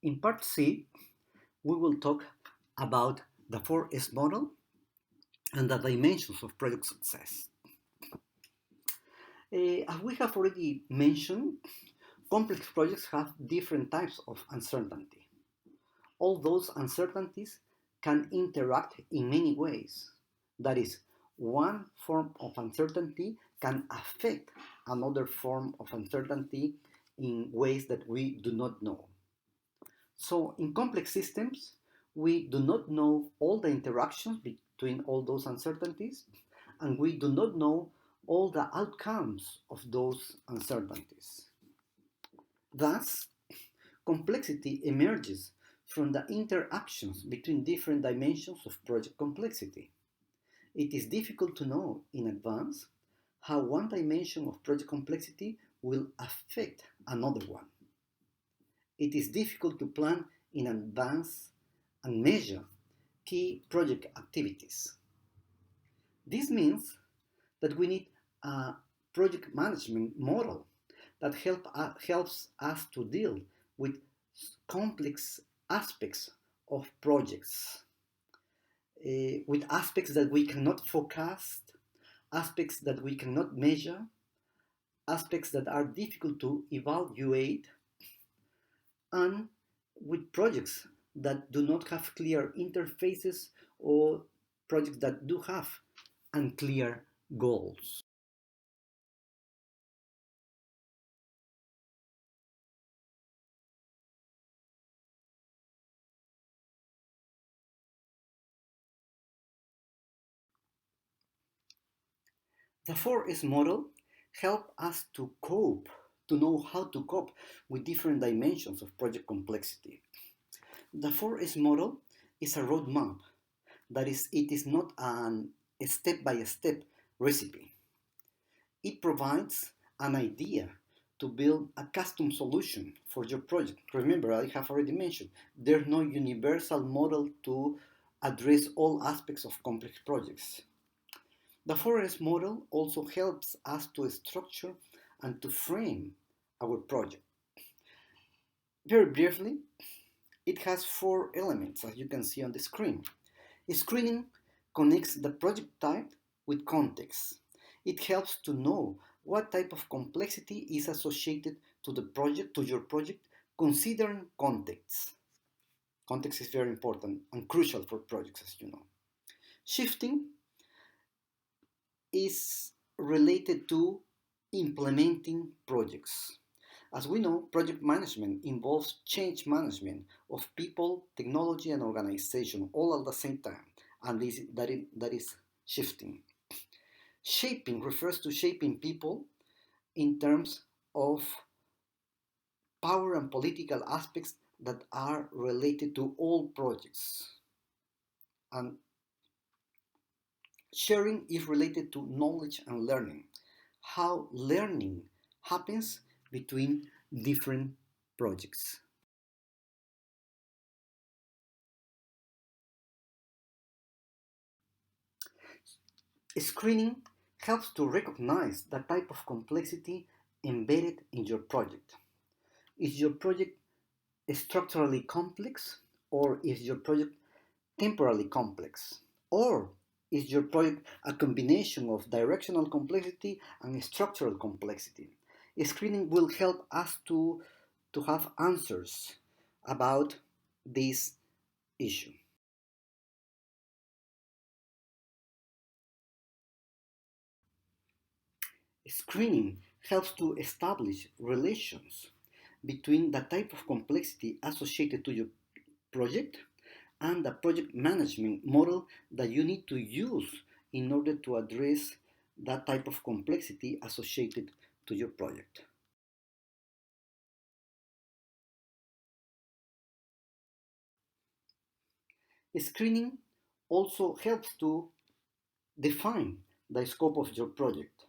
In part C, we will talk about the 4S model and the dimensions of project success. As we have already mentioned, complex projects have different types of uncertainty. All those uncertainties can interact in many ways. That is, one form of uncertainty can affect another form of uncertainty in ways that we do not know. So in complex systems, we do not know all the interactions between all those uncertainties, and we do not know all the outcomes of those uncertainties. Thus, complexity emerges from the interactions between different dimensions of project complexity. It is difficult to know in advance how one dimension of project complexity will affect another one. It is difficult to plan in advance and measure key project activities. This means that we need a project management model that helps us to deal with complex aspects of projects, with aspects that we cannot forecast, aspects that we cannot measure, aspects that are difficult to evaluate, and with projects that do not have clear interfaces or projects that do have unclear goals. The 4S model helps us to cope, to know how to cope with different dimensions of project complexity. The 4S model is a roadmap. That is, it is not a step-by-step recipe. It provides an idea to build a custom solution for your project. Remember, I have already mentioned, there's no universal model to address all aspects of complex projects. The 4S model also helps us to structure and to frame our project. Very briefly, it has four elements, as you can see on the screen. Screening connects the project type with context. It helps to know what type of complexity is associated to the project, to your project, considering context. Context is very important and crucial for projects, as you know. Shifting is related to implementing projects. As we know, project management involves change management of people, technology, and organization all at the same time, and that is shifting. Shaping refers to shaping people in terms of power and political aspects that are related to all projects. And sharing is related to knowledge and learning, how learning happens between different projects. Screening helps to recognize the type of complexity embedded in your project. Is your project structurally complex, or is your project temporally complex? Or is your project a combination of directional complexity and structural complexity? Screening will help us to have answers about this issue. Screening helps to establish relations between the type of complexity associated to your project and the project management model that you need to use in order to address that type of complexity associated to your project. Screening also helps to define the scope of your project.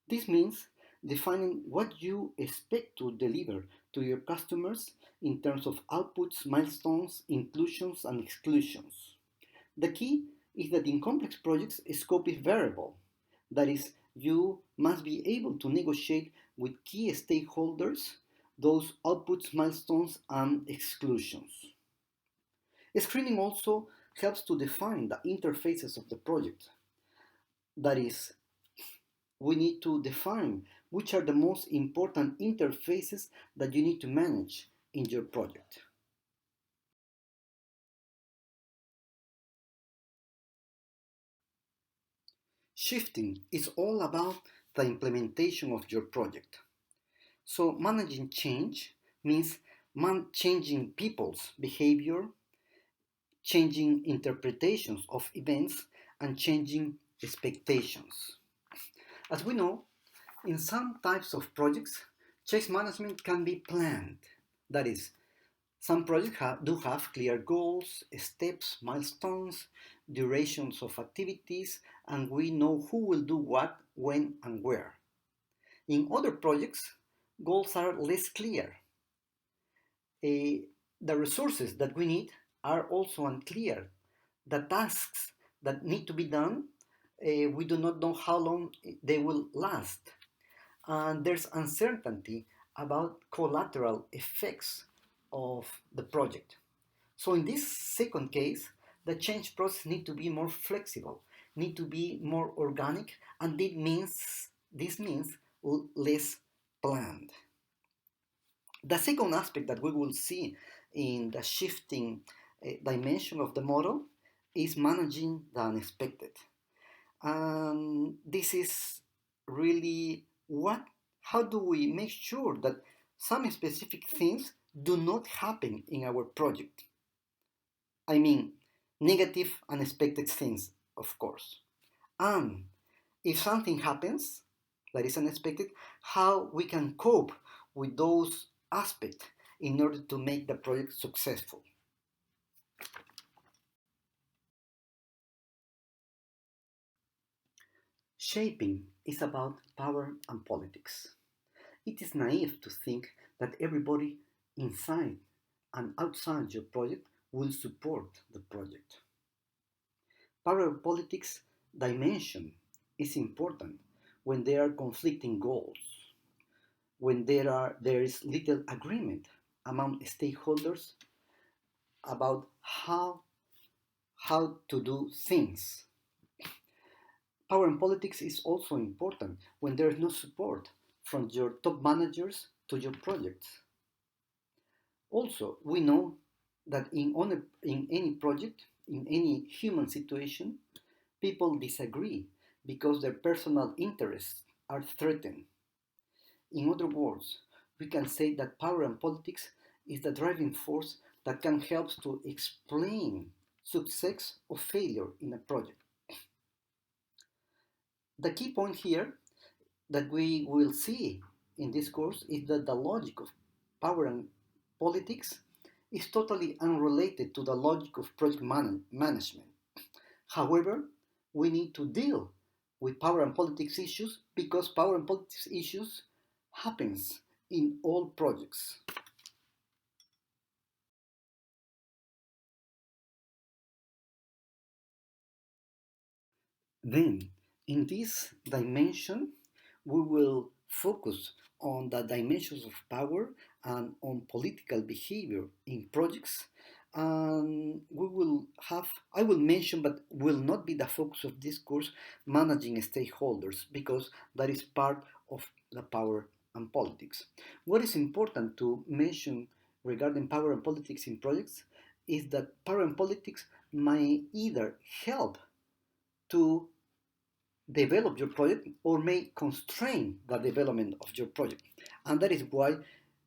This means defining what you expect to deliver to your customers in terms of outputs, milestones, inclusions, and exclusions. The key is that in complex projects, scope is variable. That is, you must be able to negotiate with key stakeholders those outputs, milestones, and exclusions. Screening also helps to define the interfaces of the project. That is, we need to define which are the most important interfaces that you need to manage in your project. Shifting is all about the implementation of your project. So managing change means changing people's behavior, changing interpretations of events, and changing expectations. As we know, in some types of projects, change management can be planned. That is, some projects do have clear goals, steps, milestones, durations of activities, and we know who will do what, when, and where. In other projects, goals are less clear. The resources that we need are also unclear. The tasks that need to be done, we do not know how long they will last. And there's uncertainty about collateral effects of the project. So in this second case, the change process need to be more flexible, need to be more organic, and this means less planned. The second aspect that we will see in the shifting dimension of the model is managing the unexpected. And this is really how do we make sure that some specific things do not happen in our project? I mean, negative, unexpected things, of course. And if something happens that is unexpected, how we can cope with those aspects in order to make the project successful. Shaping is about power and politics. It is naive to think that everybody inside and outside your project will support the project. Power and politics dimension is important when there are conflicting goals, when there is little agreement among stakeholders about how to do things. Power and politics is also important when there is no support from your top managers to your projects. Also, we know that in any project, in any human situation, people disagree because their personal interests are threatened. In other words, we can say that power and politics is the driving force that can help to explain success or failure in a project. The key point here that we will see in this course is that the logic of power and politics is totally unrelated to the logic of project management. However, we need to deal with power and politics issues because power and politics issues happens in all projects. Then, in this dimension, we will focus on the dimensions of power and on political behavior in projects. And I will mention, but will not be the focus of this course, managing stakeholders, because that is part of the power and politics. What is important to mention regarding power and politics in projects is that power and politics may either help to develop your project or may constrain the development of your project. And that is why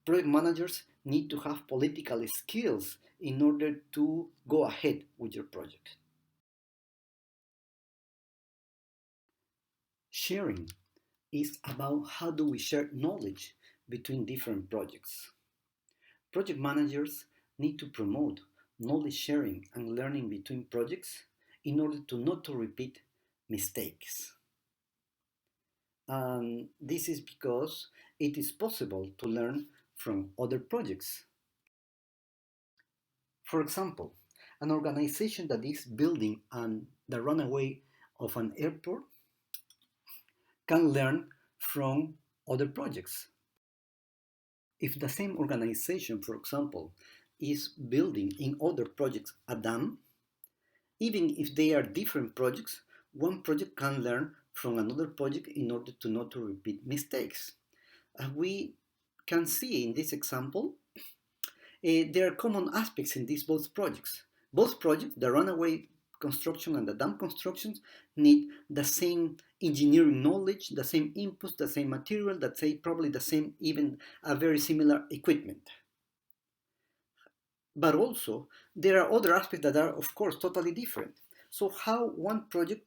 project managers need to have political skills in order to go ahead with your project. Sharing is about how do we share knowledge between different projects. Project managers need to promote knowledge sharing and learning between projects in order to not to repeat mistakes. And this is because it is possible to learn from other projects. For example, an organization that is building the runway of an airport can learn from other projects. If the same organization, for example, is building in other projects a dam, even if they are different projects, one project can learn from another project in order to not to repeat mistakes. As we can see in this example, there are common aspects in these both projects. Both projects, the runaway construction and the dam constructions, need the same engineering knowledge, the same inputs, the same material, that say probably the same, even a very similar equipment. But also, there are other aspects that are, of course, totally different. So how one project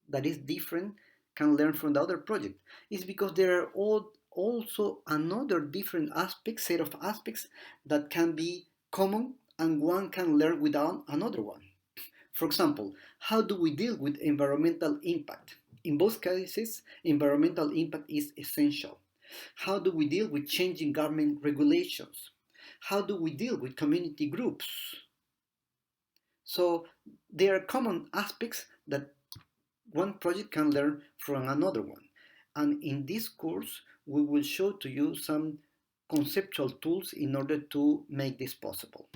that is different can learn from the other project is because there are also another different aspects, set of aspects that can be common and one can learn without another one. For example, how do we deal with environmental impact? In both cases, environmental impact is essential. How do we deal with changing government regulations? How do we deal with community groups? So there are common aspects that one project can learn from another one. And in this course, we will show to you some conceptual tools in order to make this possible.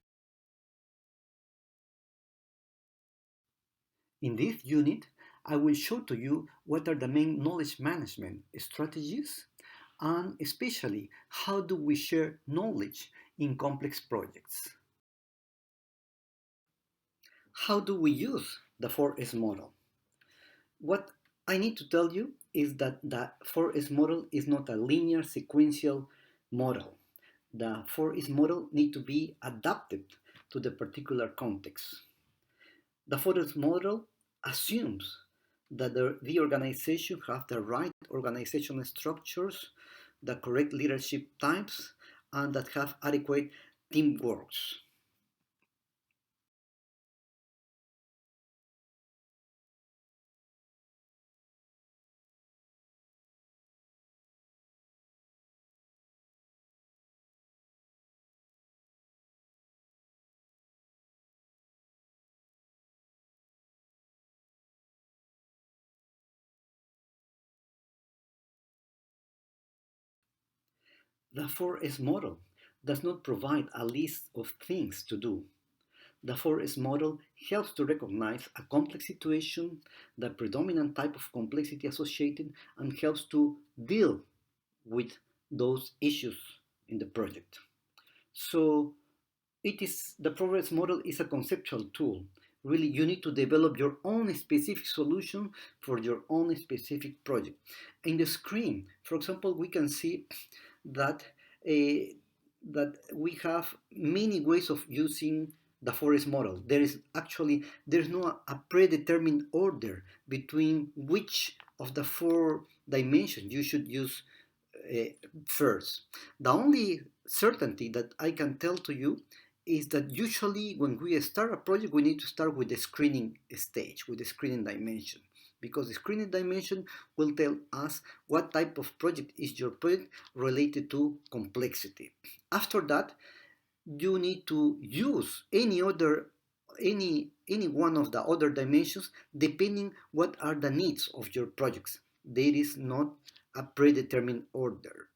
In this unit, I will show to you what are the main knowledge management strategies and especially how do we share knowledge in complex projects. How do we use the 4S model? What I need to tell you is that the 4S model is not a linear sequential model. The 4S model needs to be adapted to the particular context. The 4S model assumes that the organization have the right organizational structures, the correct leadership types, and that have adequate teamwork. The 4S model does not provide a list of things to do. The 4S model helps to recognize a complex situation, the predominant type of complexity associated, and helps to deal with those issues in the project. So the progress model is a conceptual tool. Really, you need to develop your own specific solution for your own specific project. In the screen, for example, we can see that that we have many ways of using the 4S model. There's no a predetermined order between which of the four dimensions you should use uh, first. The only certainty that I can tell to you is that usually when we start a project, we need to start with the screening stage, with the screening dimension, because the screening dimension will tell us what type of project is your project related to complexity. After that, you need to use any one of the other dimensions depending what are the needs of your projects. There is not a predetermined order.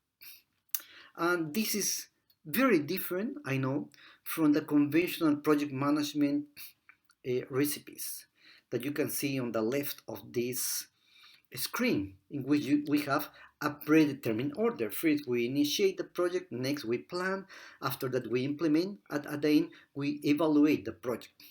And this is very different, I know, from the conventional project management recipes that you can see on the left of this screen, in which we have a predetermined order. First, we initiate the project, next, we plan, after that, we implement, at the end, we evaluate the project.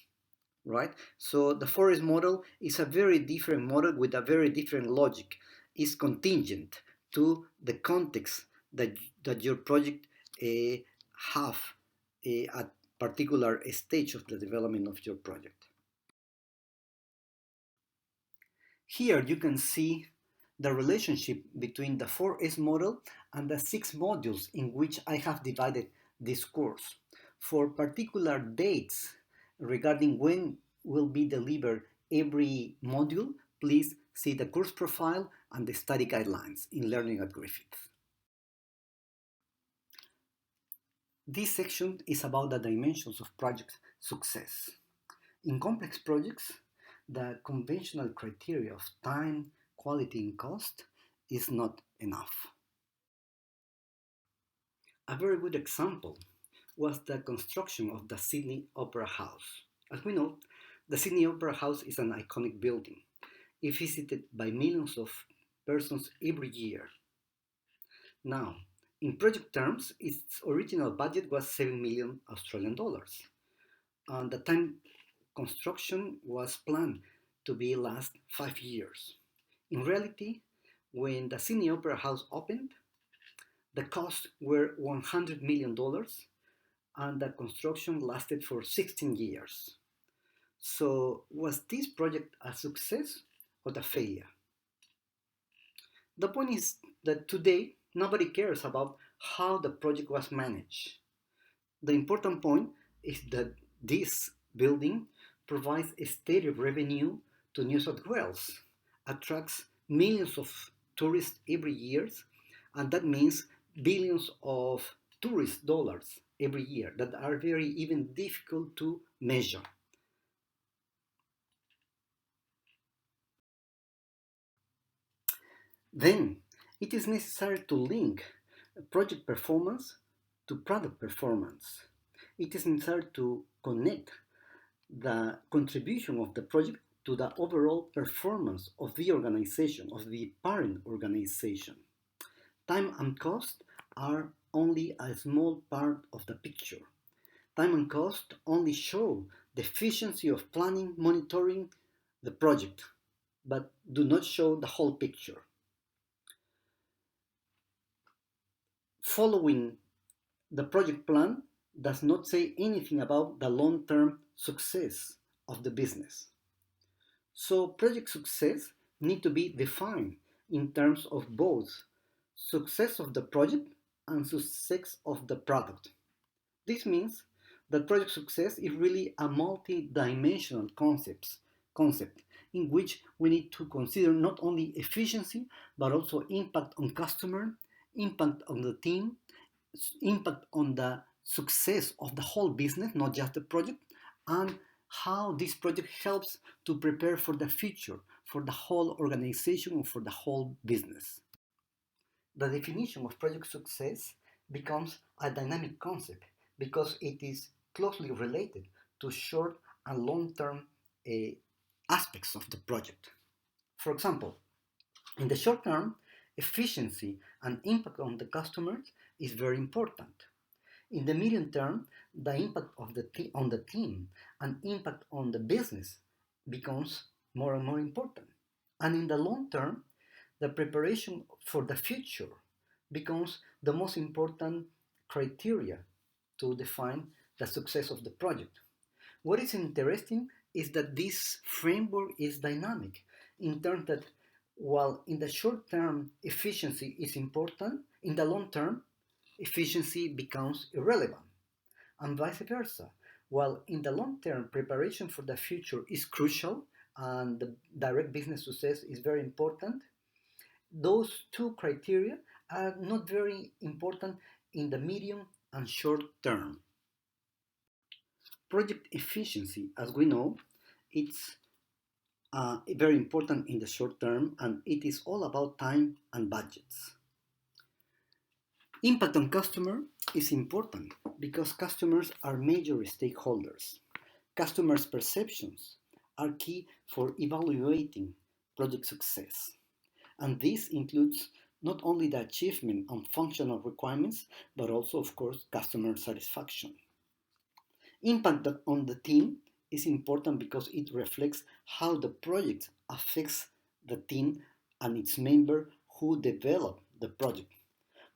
Right? So the 4S model is a very different model with a very different logic. It's contingent to the context that your project have at particular stage of the development of your project. Here you can see the relationship between the 4S model and the 6 modules in which I have divided this course. For particular dates regarding when will be delivered every module, please see the course profile and the study guidelines in Learning at Griffith. This section is about the dimensions of project success. In complex projects, the conventional criteria of time, quality, and cost is not enough. A very good example was the construction of the Sydney Opera House. As we know, the Sydney Opera House is an iconic building. It's visited by millions of persons every year. Now, in project terms, its original budget was 7 million Australian dollars. And the time construction was planned to be last 5 years. In reality, when the Sydney Opera House opened, the costs were $100 million and the construction lasted for 16 years. So, was this project a success or a failure? The point is that today nobody cares about how the project was managed. The important point is that this building provides a steady revenue to New South Wales, attracts millions of tourists every year, and that means billions of tourist dollars every year that are very even difficult to measure. Then it is necessary to link project performance to product performance. It is necessary to connect the contribution of the project to the overall performance of the organization, of the parent organization. Time and cost are only a small part of the picture. Time and cost only show the efficiency of planning, monitoring the project, but do not show the whole picture. Following the project plan does not say anything about the long-term success of the business. So project success need to be defined in terms of both success of the project and success of the product. This means that project success is really a multi-dimensional concept in which we need to consider not only efficiency but also impact on customer, impact on the team, impact on the success of the whole business, not just the project, and how this project helps to prepare for the future, for the whole organization, or for the whole business. The definition of project success becomes a dynamic concept because it is closely related to short and long term aspects of the project. For example, in the short term, efficiency and impact on the customers is very important. In the medium term, the impact of on the team and impact on the business becomes more and more important. And in the long term, the preparation for the future becomes the most important criteria to define the success of the project. What is interesting is that this framework is dynamic in terms that while in the short term efficiency is important, in the long term efficiency becomes irrelevant, and vice versa. While in the long term preparation for the future is crucial and the direct business success is very important, those two criteria are not very important in the medium and short term. Project efficiency, as we know, it's very important in the short term and it is all about time and budgets. Impact on customer is important because customers are major stakeholders. Customers' perceptions are key for evaluating project success. And this includes not only the achievement of functional requirements, but also, of course, customer satisfaction. Impact on the team is important because it reflects how the project affects the team and its member who develop the project.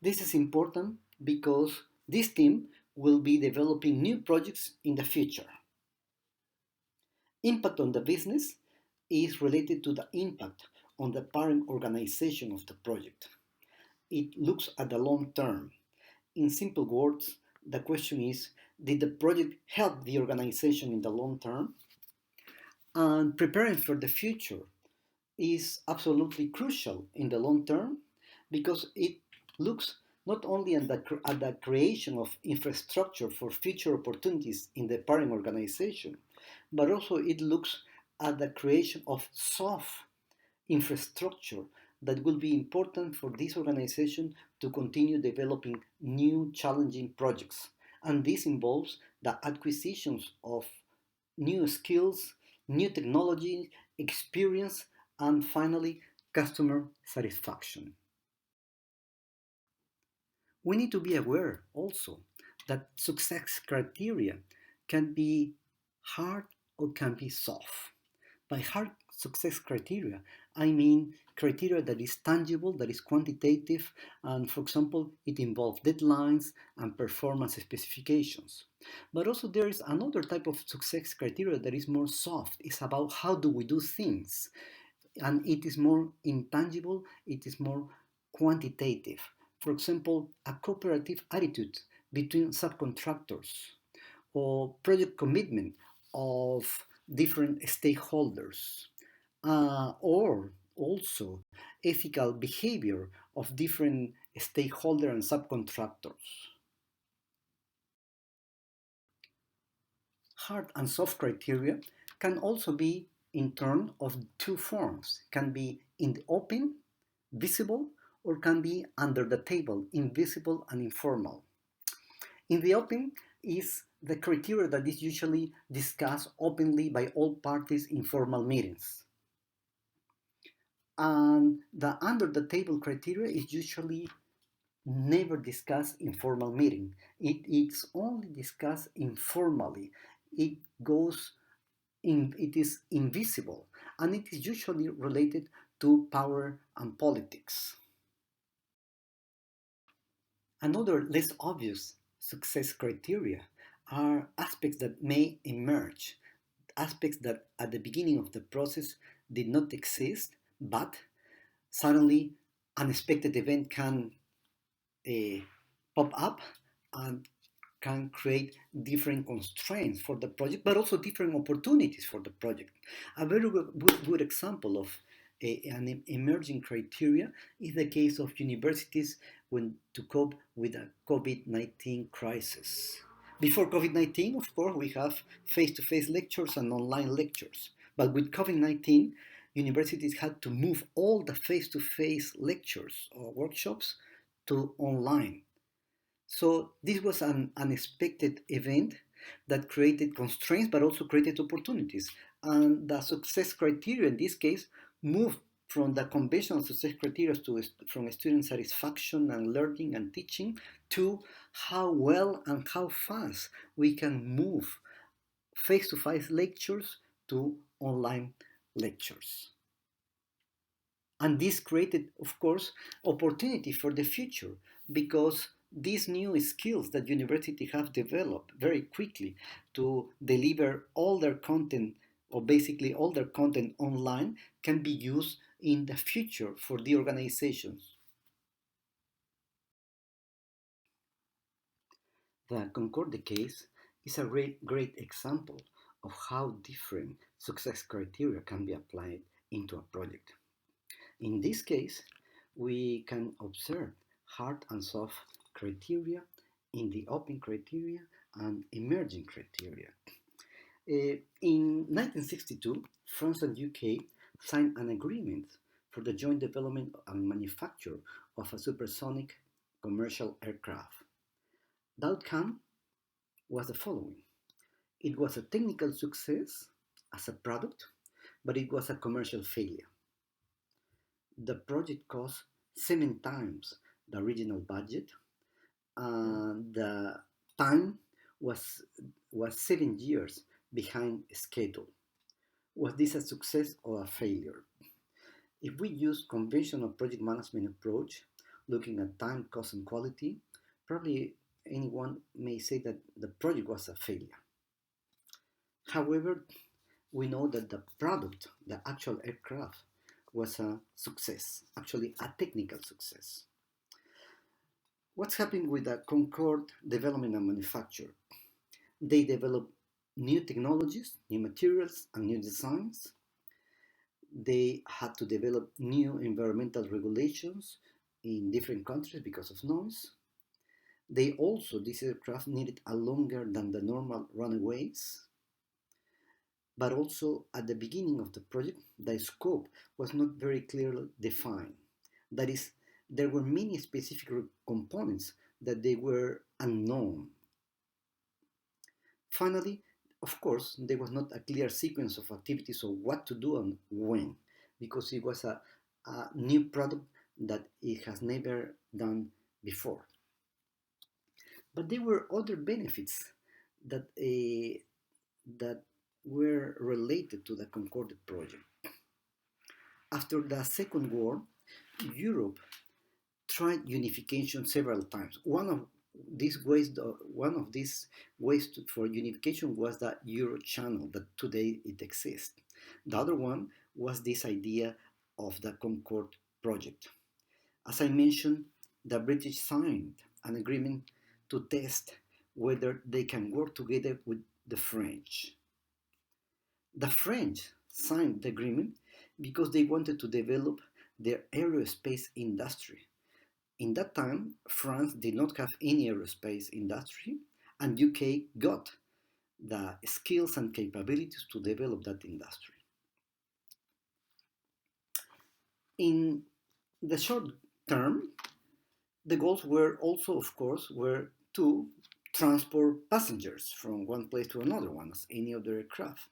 This is important because this team will be developing new projects in the future. Impact on the business is related to the impact on the parent organization of the project. It looks at the long term. In simple words, the question is, did the project help the organization in the long term? And preparing for the future is absolutely crucial in the long term because it looks not only at the creation of infrastructure for future opportunities in the parent organization, but also it looks at the creation of soft infrastructure that will be important for this organization to continue developing new challenging projects. And this involves the acquisitions of new skills, new technology, experience, and finally, customer satisfaction. We need to be aware also that success criteria can be hard or can be soft. By hard success criteria, I mean criteria that is tangible, that is quantitative, and for example, it involves deadlines and performance specifications. But also there is another type of success criteria that is more soft. It's about how do we do things, and it is more intangible, it is more quantitative. For example, a cooperative attitude between subcontractors or project commitment of different stakeholders, or also ethical behavior of different stakeholders and subcontractors. Hard and soft criteria can also be in turn of two forms, can be in the open, visible, or can be under the table, invisible and informal. In the open is the criteria that is usually discussed openly by all parties in formal meetings. And the under the table criteria is usually never discussed in formal meeting. It's only discussed informally. It goes it is invisible, and it is usually related to power and politics. Another less obvious success criteria are aspects that may emerge, aspects that at the beginning of the process did not exist, but suddenly unexpected event can uh, pop up and can create different constraints for the project, but also different opportunities for the project. A very good example of an emerging criteria is the case of universities when to cope with a COVID-19 crisis. Before COVID-19, of course, we have face-to-face lectures and online lectures. But with COVID-19, universities had to move all the face-to-face lectures or workshops to online. So this was an unexpected event that created constraints but also created opportunities. And the success criteria in this case moved from the conventional success criteria from student satisfaction and learning and teaching to how well and how fast we can move face-to-face lectures to online lectures. And this created, of course, opportunity for the future because these new skills that universities have developed very quickly to deliver all their content or basically all their content online can be used in the future for the organizations. The Concorde case is a great example of how different success criteria can be applied into a project. In this case, we can observe hard and soft criteria in the open criteria and emerging criteria. In 1962, France and UK signed an agreement for the joint development and manufacture of a supersonic commercial aircraft. The outcome was the following. It was a technical success as a product, but it was a commercial failure. The project cost 7 times the original budget, and the time was 7 years behind schedule. Was this a success or a failure? If we use conventional project management approach, looking at time, cost, and quality, probably anyone may say that the project was a failure. However, we know that the product, the actual aircraft, was a success, actually a technical success. What's happening with the Concorde development and manufacture? They develop new technologies, new materials, and new designs. They had to develop new environmental regulations in different countries because of noise. This aircraft needed a longer than the normal runaways. But also at the beginning of the project, the scope was not very clearly defined. That is, there were many specific components that they were unknown. Finally, of course, there was not a clear sequence of activities of what to do and when, because it was a new product that it has never done before. But there were other benefits that that were related to the Concorde project. After the Second War, Europe tried unification several times. One of these ways for unification was the Euro Channel that today it exists. The other one was this idea of the Concorde project. As I mentioned, the British signed an agreement to test whether they can work together with the French. The French signed the agreement because they wanted to develop their aerospace industry. In that time, France did not have any aerospace industry, and UK got the skills and capabilities to develop that industry. In the short term, the goals were also, of course, were to transport passengers from one place to another one, as any other aircraft,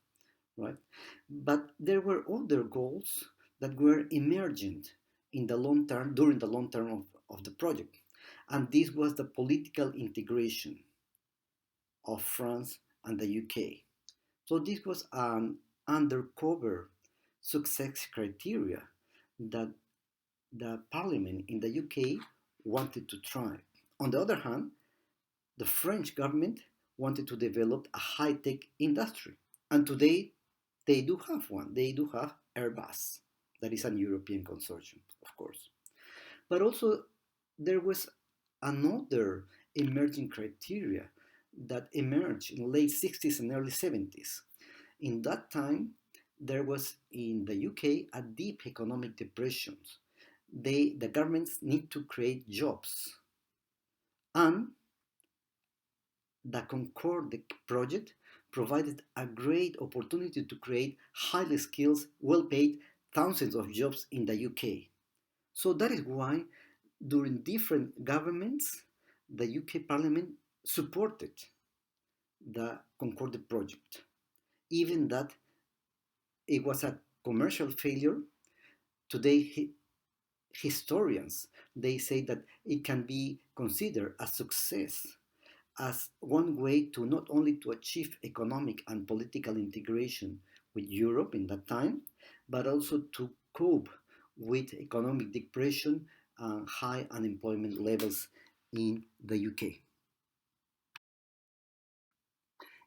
right? But there were other goals that were emergent in the long term, during the long term of the project. And this was the political integration of France and the UK. So this was an undercover success criteria that the parliament in the UK wanted to try. On the other hand, the French government wanted to develop a high-tech industry. And today they do have one. They do have Airbus. That is an European consortium, of course. But also there was another emerging criteria that emerged in late 60s and early 70s. In that time, there was in the UK a deep economic depression. The governments need to create jobs. And the Concorde project provided a great opportunity to create highly skilled, well paid thousands of jobs in the UK. So that is why during different governments, the UK Parliament supported the Concorde project, even that it was a commercial failure. Today, historians they say that it can be considered a success as one way to not only to achieve economic and political integration with Europe in that time, but also to cope with economic depression and high unemployment levels in the UK.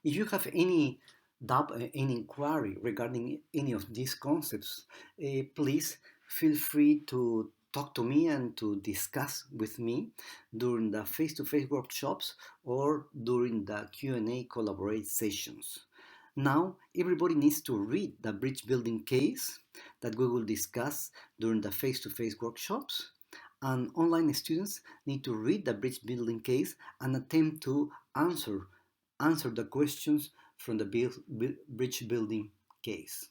If you have any doubt, any inquiry regarding any of these concepts, please feel free to talk to me and to discuss with me during the face-to-face workshops or during the Q&A collaborate sessions. Now, everybody needs to read the bridge building case that we will discuss during the face-to-face workshops. And online students need to read the bridge building case and attempt to answer the questions from the bridge building case.